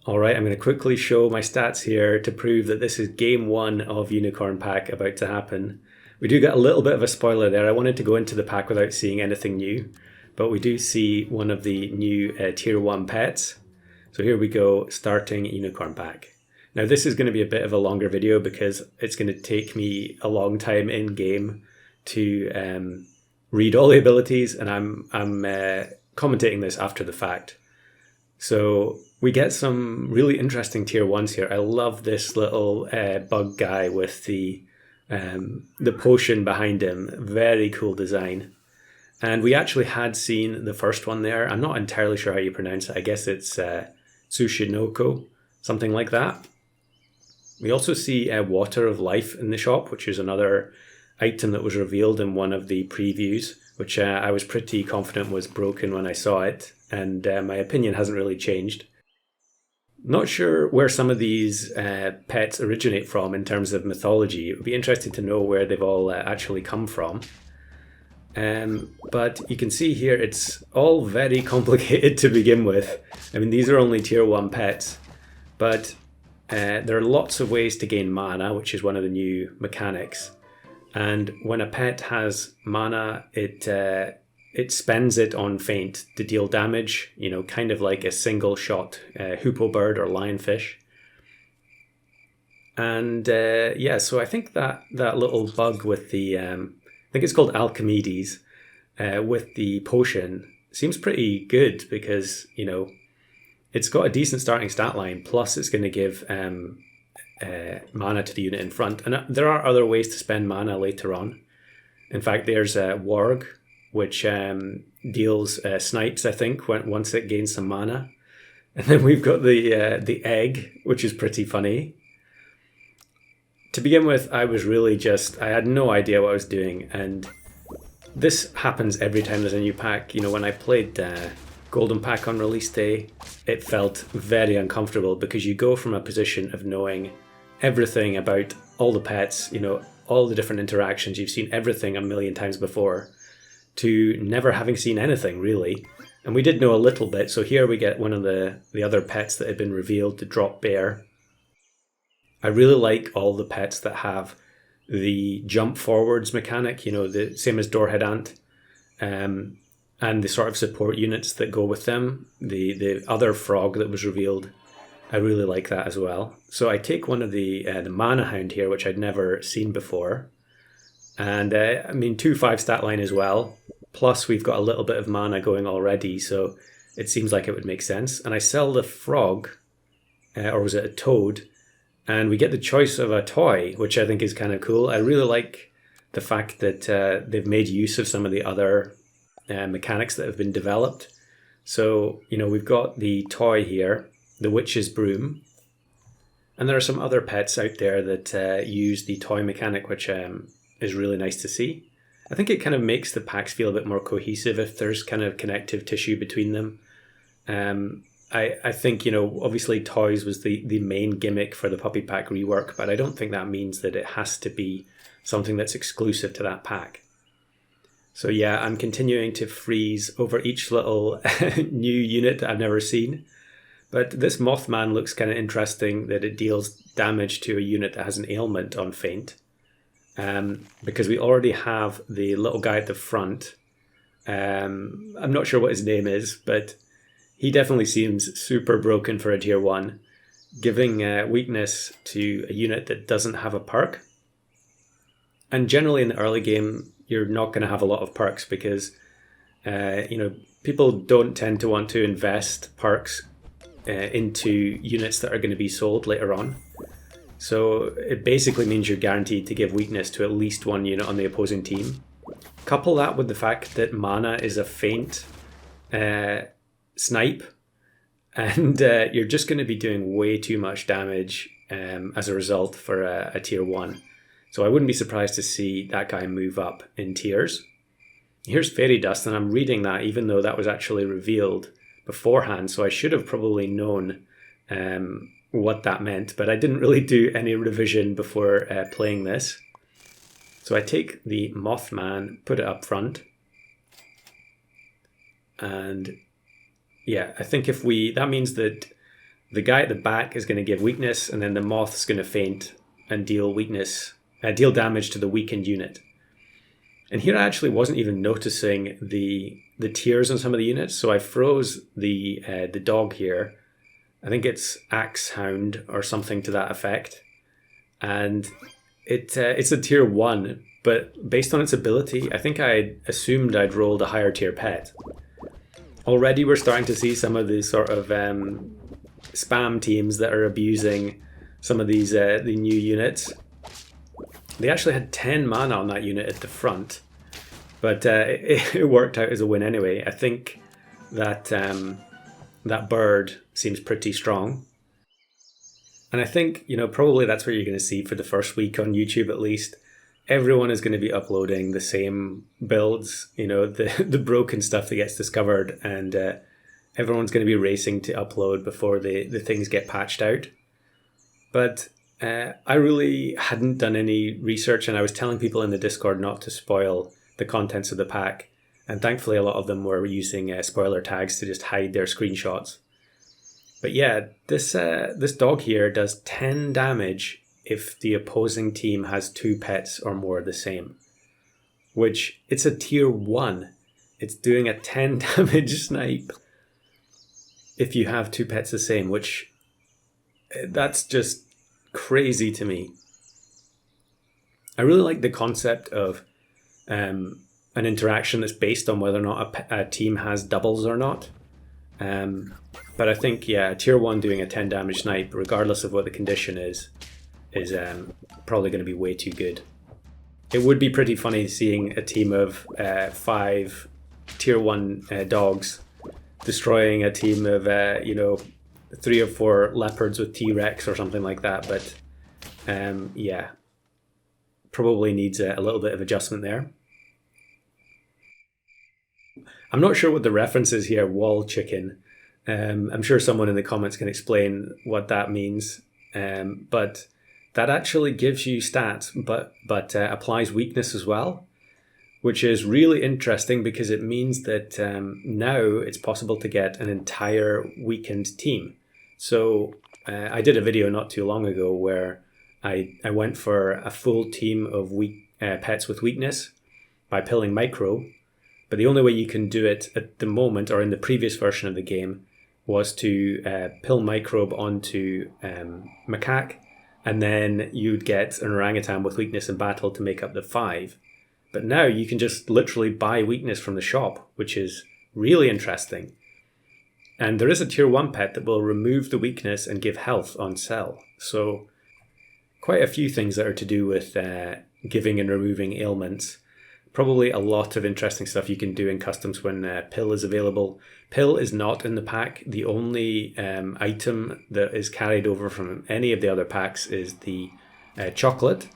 All right, I'm going to quickly show my stats here to prove that this is game one of Unicorn Pack about to happen. We do get a little bit of a spoiler there. I wanted to go into the pack without seeing anything new, but we do see one of the new tier 1 pets. So here we go, starting Unicorn Pack. Now this is going to be a bit of a longer video because it's going to take me a long time in game to read all the abilities, and I'm commentating this after the fact. So we get some really interesting tier 1s here. I love this little bug guy with the potion behind him. Very cool design. And we actually had seen the first one there. I'm not entirely sure how you pronounce it. I guess it's Tsushinoko, something like that. We also see Water of Life in the shop, which is another item that was revealed in one of the previews, which I was pretty confident was broken when I saw it, and my opinion hasn't really changed. Not sure where some of these pets originate from in terms of mythology. It would be interesting to know where they've all actually come from. But you can see here it's all very complicated to begin with. I mean, these are only tier 1 pets, but there are lots of ways to gain mana, which is one of the new mechanics. And when a pet has mana, it spends it on feint to deal damage, you know, kind of like a single shot hoopoe bird or lionfish. And yeah, so I think that little bug with the, I think it's called Alchemedes, with the potion seems pretty good because, you know, it's got a decent starting stat line, plus it's going to give mana to the unit in front. And there are other ways to spend mana later on. In fact, there's Warg, which deals snipes, I think, once it gains some mana. And then we've got the egg, which is pretty funny. To begin with, I had no idea what I was doing, and this happens every time there's a new pack. You know, when I played Golden Pack on release day, it felt very uncomfortable because you go from a position of knowing everything about all the pets, you know, all the different interactions, you've seen everything a million times before, to never having seen anything really. And we did know a little bit, so here we get one of the other pets that had been revealed, the Drop Bear. I really like all the pets that have the jump forwards mechanic, you know, the same as Doorhead Ant, and the sort of support units that go with them. The other frog that was revealed, I really like that as well. So I take one of the Mana Hound here, which I'd never seen before. And I mean, 2/5 stat line as well. Plus we've got a little bit of mana going already, so it seems like it would make sense. And I sell the frog, or was it a toad? And we get the choice of a toy, which I think is kind of cool. I really like the fact that they've made use of some of the other mechanics that have been developed. So, you know, we've got the toy here, the Witch's Broom. And there are some other pets out there that use the toy mechanic, which is really nice to see. I think it kind of makes the packs feel a bit more cohesive if there's kind of connective tissue between them. I think, you know, obviously toys was the main gimmick for the Puppy Pack rework, but I don't think that means that it has to be something that's exclusive to that pack. So yeah, I'm continuing to freeze over each little new unit that I've never seen. But this Mothman looks kind of interesting, that it deals damage to a unit that has an ailment on feint. Because we already have the little guy at the front. I'm not sure what his name is, but he definitely seems super broken for a tier 1, giving weakness to a unit that doesn't have a perk. And generally in the early game, you're not going to have a lot of perks because, you know, people don't tend to want to invest perks into units that are going to be sold later on. So it basically means you're guaranteed to give weakness to at least one unit on the opposing team. Couple that with the fact that mana is a feint snipe, and you're just going to be doing way too much damage as a result for a tier 1. So I wouldn't be surprised to see that guy move up in tiers. Here's Fairy Dust, and I'm reading that even though that was actually revealed beforehand, so I should have probably known what that meant, but I didn't really do any revision before playing this. So I take the Mothman, put it up front, and yeah, I think that means that the guy at the back is going to give weakness, and then the moth's going to faint and deal damage to the weakened unit. And here I actually wasn't even noticing the tiers on some of the units, so I froze the dog here. I think it's Axe Hound or something to that effect, and it's a tier 1, but based on its ability, I think I assumed I'd rolled a higher tier pet. Already we're starting to see some of the sort of spam teams that are abusing some of these the new units. They actually had 10 mana on that unit at the front, but it worked out as a win anyway. I think that that bird seems pretty strong. And I think, probably that's what you're going to see for the first week on YouTube at least. Everyone is going to be uploading the same builds, the broken stuff that gets discovered, and everyone's going to be racing to upload before the things get patched out. But I really hadn't done any research, and I was telling people in the Discord not to spoil the contents of the pack. And thankfully, a lot of them were using spoiler tags to just hide their screenshots. But yeah, this dog here does 10 damage if the opposing team has 2 pets or more the same. Which, it's a tier 1. It's doing a 10 damage snipe if you have 2 pets the same, which that's just crazy to me. I really like the concept of an interaction that's based on whether or not a team has doubles or not. But I think, a tier 1 doing a 10 damage snipe, regardless of what the condition is probably going to be way too good. It would be pretty funny seeing a team of 5 tier 1 dogs destroying a team of 3 or 4 leopards with T-Rex or something like that. But probably needs a little bit of adjustment there. I'm not sure what the reference is here, wall chicken. I'm sure someone in the comments can explain what that means. But that actually gives you stats, but applies weakness as well, which is really interesting because it means that now it's possible to get an entire weakened team. So I did a video not too long ago where I went for a full team of pets with weakness by pilling Microbe, but the only way you can do it at the moment, or in the previous version of the game, was to pill Microbe onto Macaque, and then you'd get an orangutan with weakness in battle to make up the 5. But now you can just literally buy weakness from the shop, which is really interesting. And there is a tier 1 pet that will remove the weakness and give health on sell. So quite a few things that are to do with giving and removing ailments. Probably a lot of interesting stuff you can do in customs when Pill is available. Pill is not in the pack. The only item that is carried over from any of the other packs is the chocolate.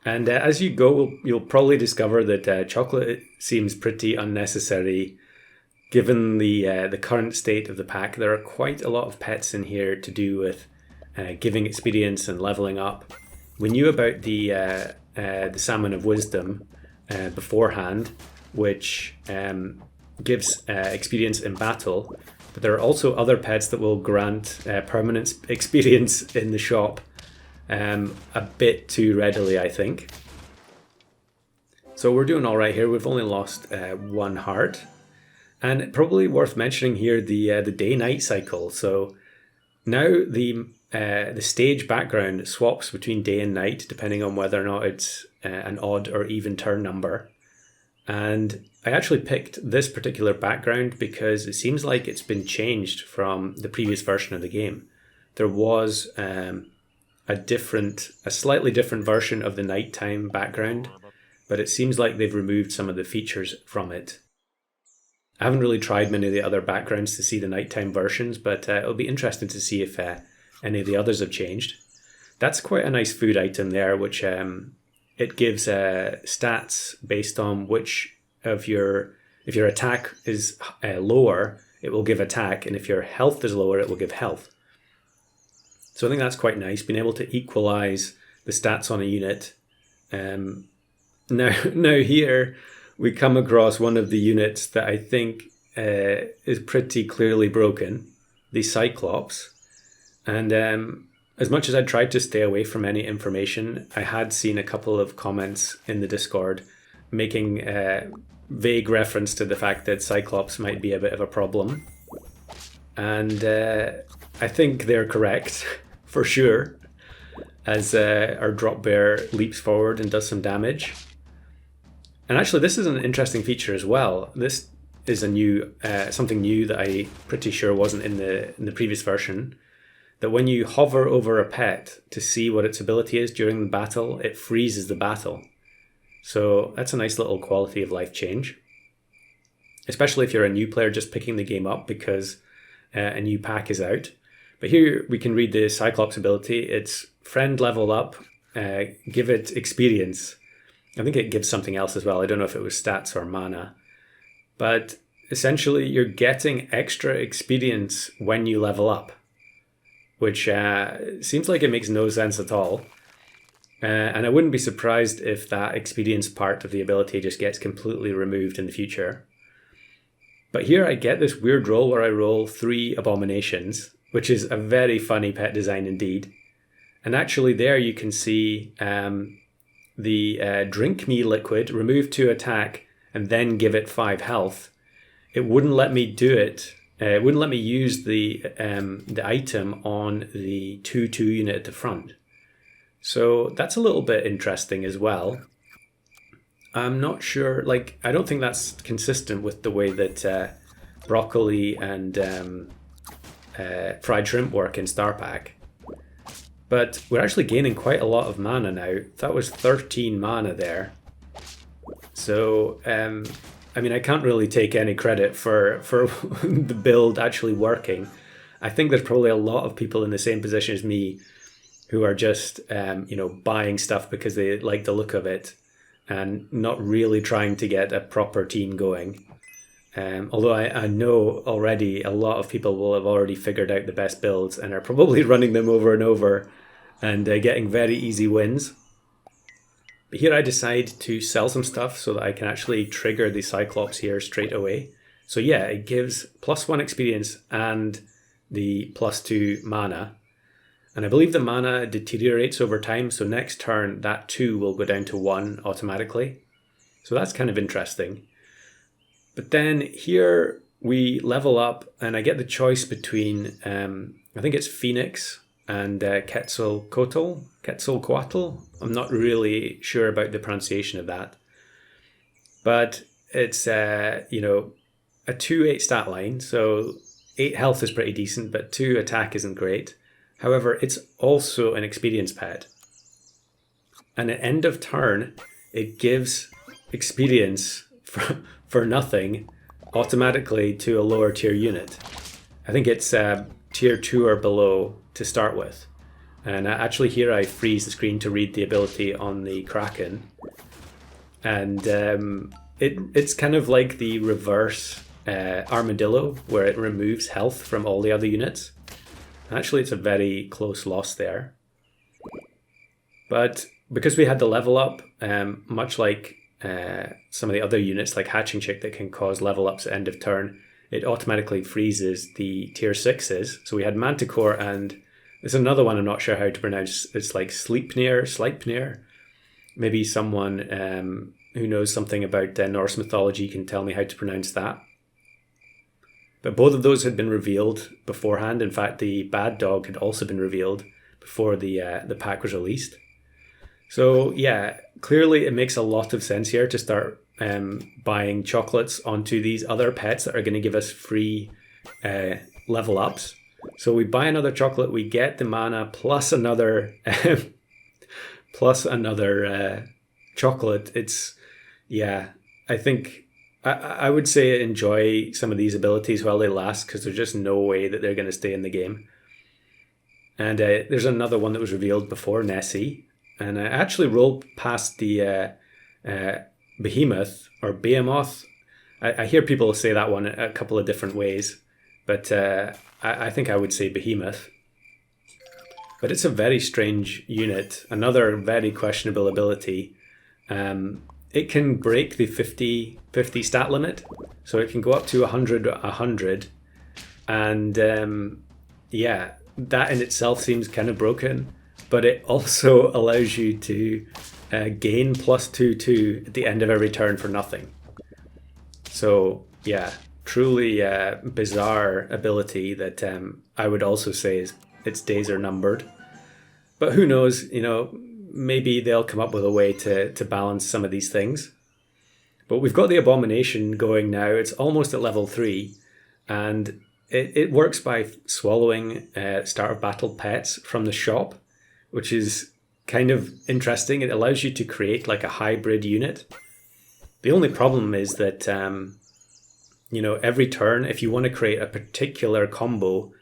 And as you go, you'll probably discover that chocolate seems pretty unnecessary given the current state of the pack. There are quite a lot of pets in here to do with giving experience and leveling up. We knew about the Salmon of Wisdom beforehand, which gives experience in battle, but there are also other pets that will grant permanent experience in the shop a bit too readily, I think. So we're doing all right here. We've only lost 1 heart, and probably worth mentioning here the day-night cycle. So now the stage background swaps between day and night depending on whether or not it's an odd or even turn number. And I actually picked this particular background because it seems like it's been changed from the previous version of the game. There was a slightly different version of the nighttime background, but it seems like they've removed some of the features from it. I haven't really tried many of the other backgrounds to see the nighttime versions, but it'll be interesting to see if any of the others have changed. That's quite a nice food item there, which it gives stats based on which of if your attack is lower, it will give attack, and if your health is lower, it will give health. So I think that's quite nice, being able to equalize the stats on a unit. Now here we come across one of the units that I think is pretty clearly broken, the Cyclops. And as much as I tried to stay away from any information, I had seen a couple of comments in the Discord making vague reference to the fact that Cyclops might be a bit of a problem. And I think they're correct, for sure, as our drop bear leaps forward and does some damage. And actually, this is an interesting feature as well. This is a new something new that I'm pretty sure wasn't in the previous version. That when you hover over a pet to see what its ability is during the battle, it freezes the battle. So that's a nice little quality of life change. Especially if you're a new player just picking the game up because a new pack is out. But here we can read the Cyclops ability. It's friend level up, give it experience. I think it gives something else as well. I don't know if it was stats or mana. But essentially you're getting extra experience when you level up, which seems like it makes no sense at all. And I wouldn't be surprised if that experience part of the ability just gets completely removed in the future. But here I get this weird roll where I roll 3 abominations, which is a very funny pet design indeed. And actually there you can see the drink me liquid, remove 2 attack, and then give it 5 health. It wouldn't let me do it. It wouldn't let me use the item on the 2/2 unit at the front. So that's a little bit interesting as well. I'm not sure, like, I don't think that's consistent with the way that broccoli and fried shrimp work in Star Pack. But we're actually gaining quite a lot of mana now. That was 13 mana there. So, I mean, I can't really take any credit for the build actually working. I think there's probably a lot of people in the same position as me who are just, buying stuff because they like the look of it and not really trying to get a proper team going. Although I know already a lot of people will have already figured out the best builds and are probably running them over and over and getting very easy wins. But here I decide to sell some stuff so that I can actually trigger the Cyclops here straight away. So yeah, it gives +1 experience and the +2 mana. And I believe the mana deteriorates over time, so next turn that 2 will go down to 1 automatically. So that's kind of interesting. But then here we level up and I get the choice between, I think it's Phoenix and Quetzalcoatl. I'm not really sure about the pronunciation of that. But it's, a 2/8 stat line, so 8 health is pretty decent, but 2 attack isn't great. However, it's also an experience pet. And at end of turn, it gives experience for nothing automatically to a lower tier unit. I think it's tier 2 or below to start with. And actually here I freeze the screen to read the ability on the Kraken. And it's kind of like the reverse Armadillo, where it removes health from all the other units. Actually, it's a very close loss there. But because we had the level up, much like some of the other units like Hatching Chick that can cause level ups at end of turn, it automatically freezes the tier 6s. So we had Manticore, and there's another one I'm not sure how to pronounce. It's like Sleipnir. Maybe someone who knows something about Norse mythology can tell me how to pronounce that. But both of those had been revealed beforehand. In fact, the Bad Dog had also been revealed before the pack was released. So yeah, clearly it makes a lot of sense here to start buying chocolates onto these other pets that are going to give us free level ups. So we buy another chocolate, we get the mana plus another chocolate. It's, yeah, I think I would say enjoy some of these abilities while they last, because there's just no way that they're going to stay in the game. And there's another one that was revealed before, Nessie. And I actually rolled past the Behemoth or Behemoth. I hear people say that one a couple of different ways, but I think I would say Behemoth. But it's a very strange unit, another very questionable ability. It can break the 50 stat limit, so it can go up to 100. And yeah, that in itself seems kind of broken, but it also allows you to gain +2/2 at the end of every turn for nothing. So yeah, truly bizarre ability that I would also say is its days are numbered. But who knows, maybe they'll come up with a way to balance some of these things. But we've got the Abomination going now. It's almost at level 3, and it works by swallowing start of battle pets from the shop, which is kind of interesting. It allows you to create like a hybrid unit. The only problem is that, every turn, if you want to create a particular combo,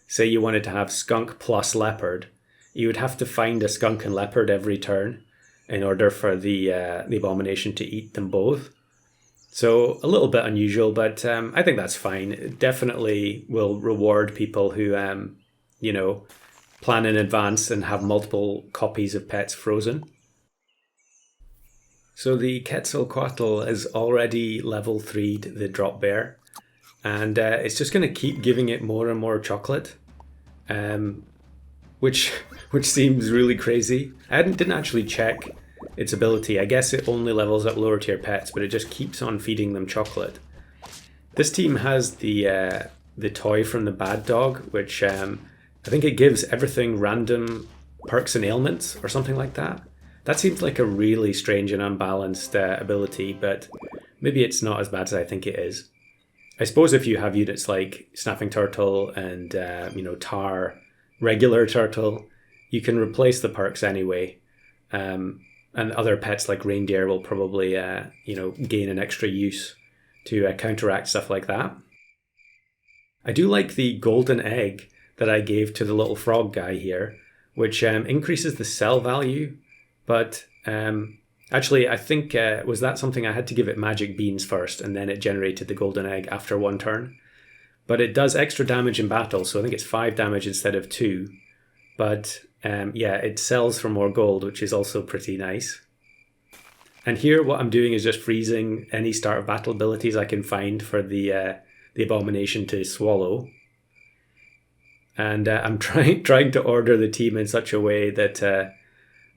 say you wanted to have skunk plus leopard, you would have to find a skunk and leopard every turn in order for the Abomination to eat them both. So a little bit unusual, but I think that's fine. It definitely will reward people who, plan in advance and have multiple copies of pets frozen. So the Quetzalcoatl has already level 3'd the drop bear, and it's just going to keep giving it more and more chocolate, which seems really crazy. I didn't actually check its ability. I guess it only levels up lower tier pets, but it just keeps on feeding them chocolate. This team has the toy from the Bad Dog, which I think it gives everything random perks and ailments or something like that. That seems like a really strange and unbalanced ability, but maybe it's not as bad as I think it is. I suppose if you have units like Snapping Turtle and Tar, regular turtle, you can replace the perks anyway. And other pets like reindeer will probably, gain an extra use to counteract stuff like that. I do like the golden egg that I gave to the little frog guy here, which increases the cell value. But actually, I think, was that something I had to give it magic beans first, and then it generated the golden egg after one turn. But it does extra damage in battle, so I think it's 5 damage instead of 2. But it sells for more gold, which is also pretty nice. And here what I'm doing is just freezing any start of battle abilities I can find for the Abomination to swallow. And I'm trying to order the team in such a way that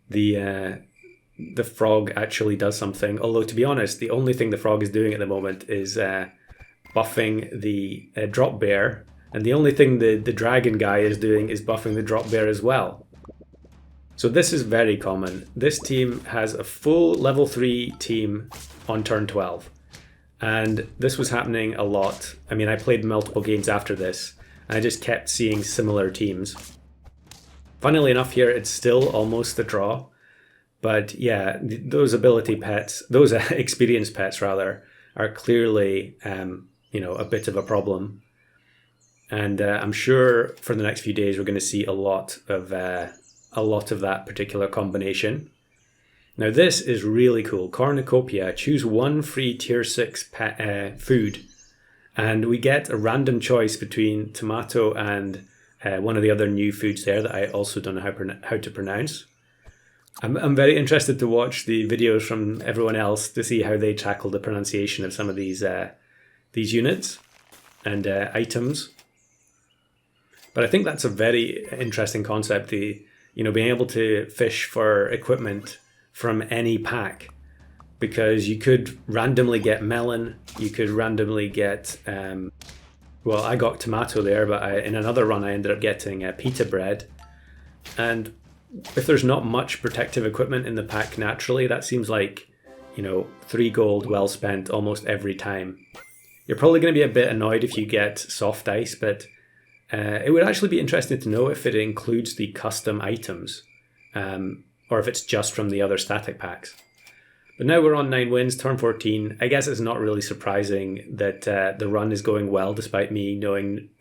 the frog actually does something. Although, to be honest, the only thing the frog is doing at the moment is buffing the drop bear. And the only thing the dragon guy is doing is buffing the drop bear as well. So this is very common. This team has a full level 3 team on turn 12. And this was happening a lot. I mean, I played multiple games after this, and I just kept seeing similar teams. Funnily enough here, it's still almost a draw. But yeah, those ability pets, those experienced pets rather, are clearly, a bit of a problem. And I'm sure for the next few days we're going to see a lot of that particular combination. Now this is really cool. Cornucopia. Choose one free tier 6 food, and we get a random choice between tomato and one of the other new foods there that I also don't know how to pronounce. I'm very interested to watch the videos from everyone else to see how they tackle the pronunciation of some of these units and items. But I think that's a very interesting concept, being able to fish for equipment from any pack, because you could randomly get melon, you could randomly get, I got tomato there, but in another run I ended up getting pita bread. And if there's not much protective equipment in the pack naturally, that seems like, 3 gold well spent almost every time. You're probably going to be a bit annoyed if you get soft ice, but it would actually be interesting to know if it includes the custom items, or if it's just from the other static packs. But now we're on 9 wins, turn 14. I guess it's not really surprising that the run is going well despite me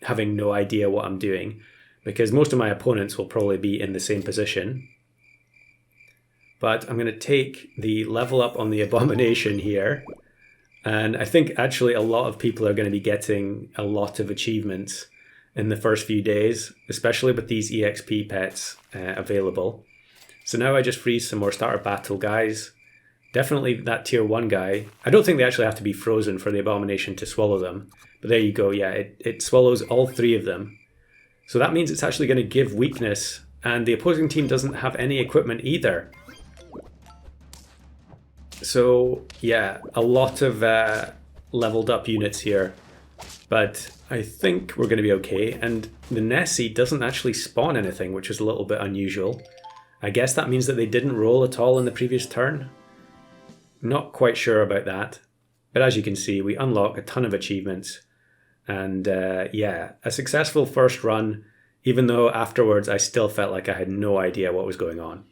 having no idea what I'm doing, because most of my opponents will probably be in the same position. But I'm going to take the level up on the Abomination here. And I think actually a lot of people are going to be getting a lot of achievements in the first few days, especially with these EXP pets available. So now I just freeze some more starter battle guys. Definitely that tier 1 guy. I don't think they actually have to be frozen for the Abomination to swallow them. But there you go, yeah, it swallows all 3 of them. So that means it's actually going to give weakness, and the opposing team doesn't have any equipment either. So yeah, a lot of leveled up units here, but I think we're going to be okay. And the Nessie doesn't actually spawn anything, which is a little bit unusual. I guess that means that they didn't roll at all in the previous turn. Not quite sure about that. But as you can see, we unlock a ton of achievements. And yeah, a successful first run, even though afterwards I still felt like I had no idea what was going on.